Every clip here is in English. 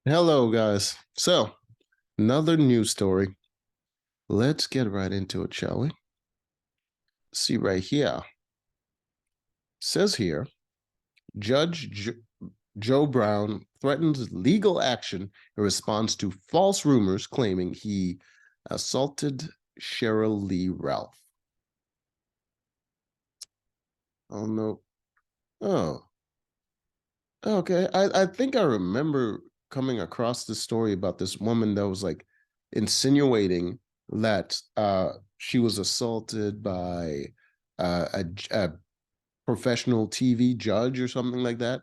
Hello, guys. So, another news story. Let's get right into it, shall we? See right here. Says here, Judge Joe Brown threatens legal action in response to false rumors claiming he assaulted Sheryl Lee Ralph. Oh no. Oh, okay. I think I remember coming across this story about this woman that was like insinuating that she was assaulted by a professional TV judge or something like that.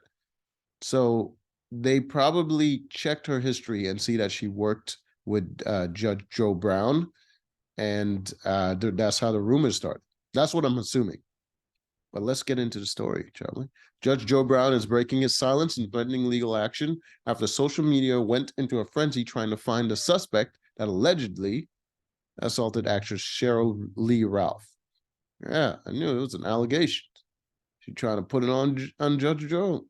So they probably checked her history and see that she worked with Judge Joe Brown, and that's how the rumors started. That's what I'm assuming. But let's get into the story, Charlie. Judge Joe Brown is breaking his silence and threatening legal action after social media went into a frenzy trying to find the suspect that allegedly assaulted actress Sheryl Lee Ralph. Yeah, I knew it was an allegation. She's trying to put it on Judge Joe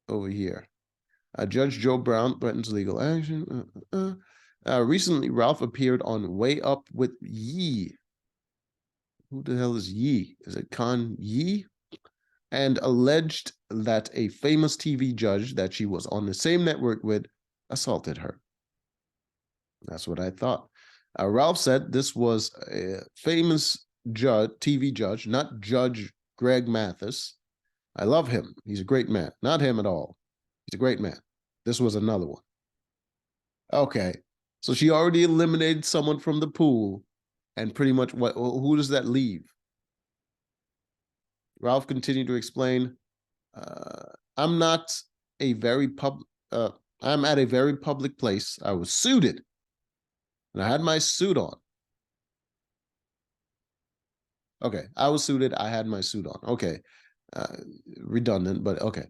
over here. Judge Joe Brown threatens legal action. Recently, Ralph appeared on Way Up with Yee. Who the hell is Yee? Is it Khan Yee? And alleged that a famous TV judge that she was on the same network with assaulted her. That's what I thought. Ralph said this was a famous TV judge, not Judge Greg Mathis. I love him. He's a great man. Not him at all. He's a great man. This was another one. Okay. So she already eliminated someone from the pool. And pretty much who does that leave? Ralph continued to explain, I'm not a very I'm at a very public place. I was suited and I had my suit on. Okay. I was suited. I had my suit on. Okay. Uh, Redundant, but okay.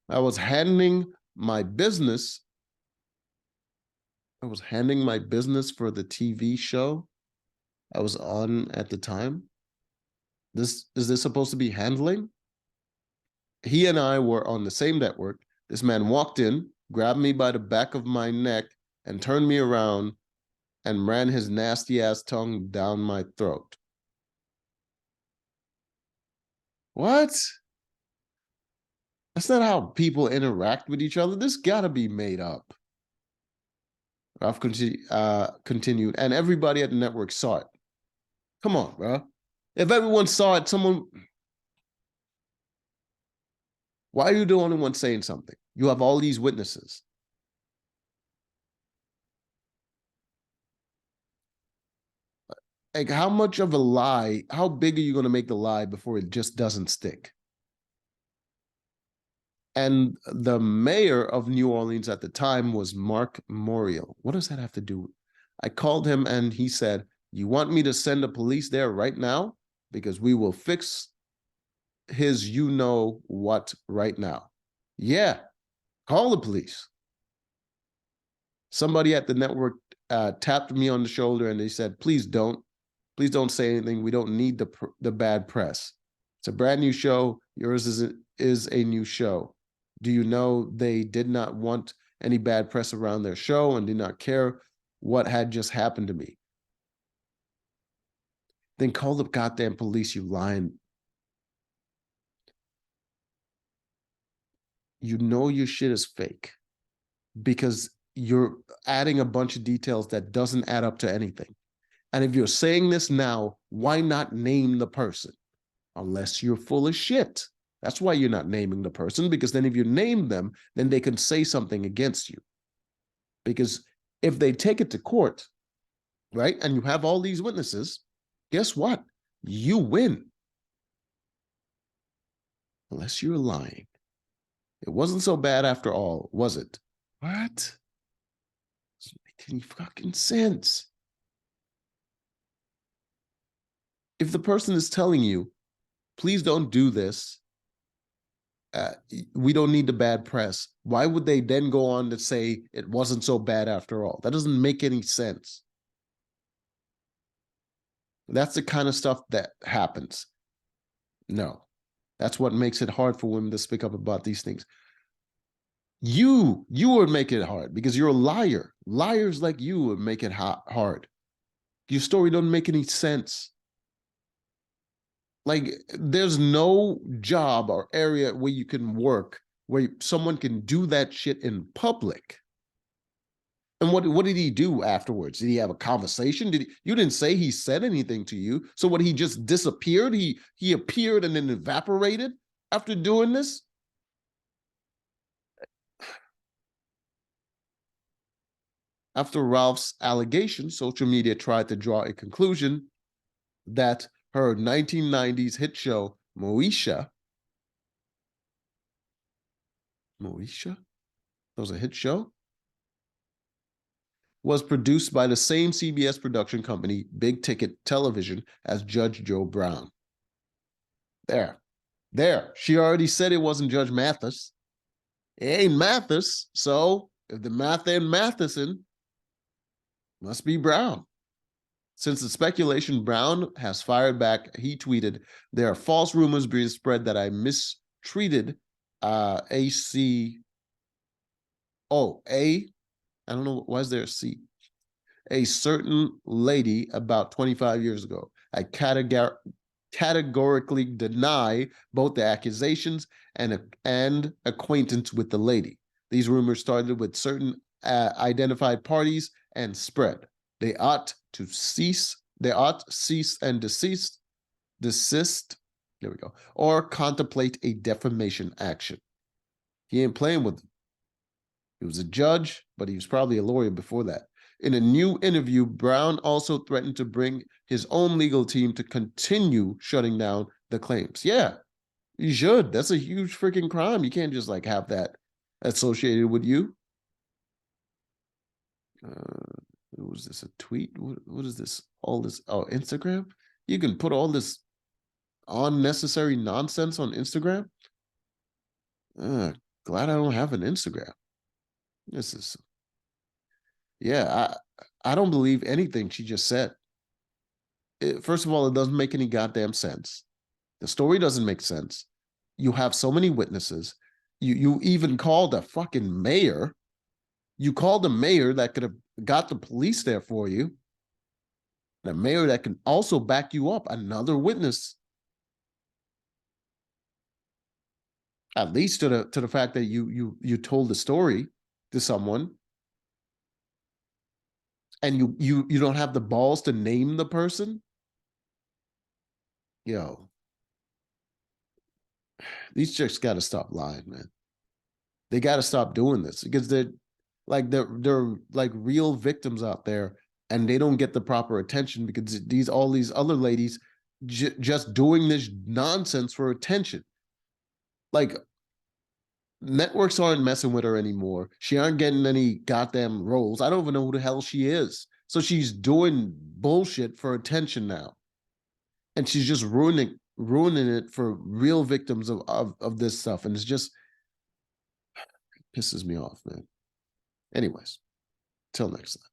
I was handing my business. I was handing my business for the TV show I was on at the time. This supposed to be handling? He and I were on the same network. This man walked in, grabbed me by the back of my neck, and turned me around and ran his nasty ass tongue down my throat. What? That's not how people interact with each other. This gotta be made up. Ralph continued, and everybody at the network saw it. Come on, bro. If everyone saw it, someone. Why are you the only one saying something? You have all these witnesses. Like, how much of a lie, how big are you going to make the lie before it just doesn't stick? And the mayor of New Orleans at the time was Mark Morial. What does that have to do? I called him and he said, "You want me to send the police there right now? Because we will fix his you know what right now." Yeah, call the police. Somebody at the network tapped me on the shoulder and they said, please don't say anything. We don't need the bad press. It's a brand new show. Yours is a new show. Do you know they did not want any bad press around their show and did not care what had just happened to me? Then call the goddamn police, you lying. You know your shit is fake because you're adding a bunch of details that doesn't add up to anything. And if you're saying this now, why not name the person? Unless you're full of shit. That's why you're not naming the person, because then if you name them, then they can say something against you. Because if they take it to court, right, and you have all these witnesses, guess what? You win. Unless you're lying. It wasn't so bad after all, was it? What? Doesn't make any fucking sense. If the person is telling you, please don't do this, uh, we don't need the bad press. Why would they then go on to say it wasn't so bad after all? That doesn't make any sense. That's the kind of stuff that happens. No, that's what makes it hard for women to speak up about these things. You would make it hard because you're a liar. Liars like you would make it hard. Your story doesn't make any sense. Like there's no job or area where you can work where someone can do that shit in public. And what did he do afterwards? Did he have a conversation? You didn't say he said anything to you? So what, he just disappeared? He appeared and then evaporated after doing this? After Ralph's allegation, social media tried to draw a conclusion that her 1990s hit show Moesha, that was a hit show, was produced by the same CBS production company, Big Ticket Television, as Judge Joe Brown. There. She already said it wasn't Judge Mathis. It ain't Mathis. So if the math ain't Matheson, must be Brown. Since the speculation, Brown has fired back. He tweeted, "There are false rumors being spread that I mistreated AC. Oh, I don't know. Why is there a C? A certain lady about 25 years ago. I categorically deny both the accusations and acquaintance with the lady. These rumors started with certain identified parties and spread. They ought to cease. They ought cease and desist. There we go. Or contemplate a defamation action." He ain't playing with them. He was a judge, but he was probably a lawyer before that. In a new interview, Brown also threatened to bring his own legal team to continue shutting down the claims. Yeah, you should. That's a huge freaking crime. You can't just like have that associated with you. Was this a tweet? What is this? All this? Oh, Instagram? You can put all this unnecessary nonsense on Instagram? Glad I don't have an Instagram. This is, yeah, I don't believe anything she just said. First of all, it doesn't make any goddamn sense. The story doesn't make sense. You have so many witnesses. You even called a fucking mayor. You called a mayor that could have got the police there for you. The mayor that can also back you up, another witness. At least to the fact that you told the story to someone, and you don't have the balls to name the person. Yo, these chicks got to stop lying, man. They got to stop doing this because they're like real victims out there, and they don't get the proper attention because all these other ladies just doing this nonsense for attention. Like networks aren't messing with her anymore. She aren't getting any goddamn roles. I don't even know who the hell she is. So she's doing bullshit for attention now, and she's just ruining it for real victims of this stuff, and it's just pisses me off, man. Anyways, till next time.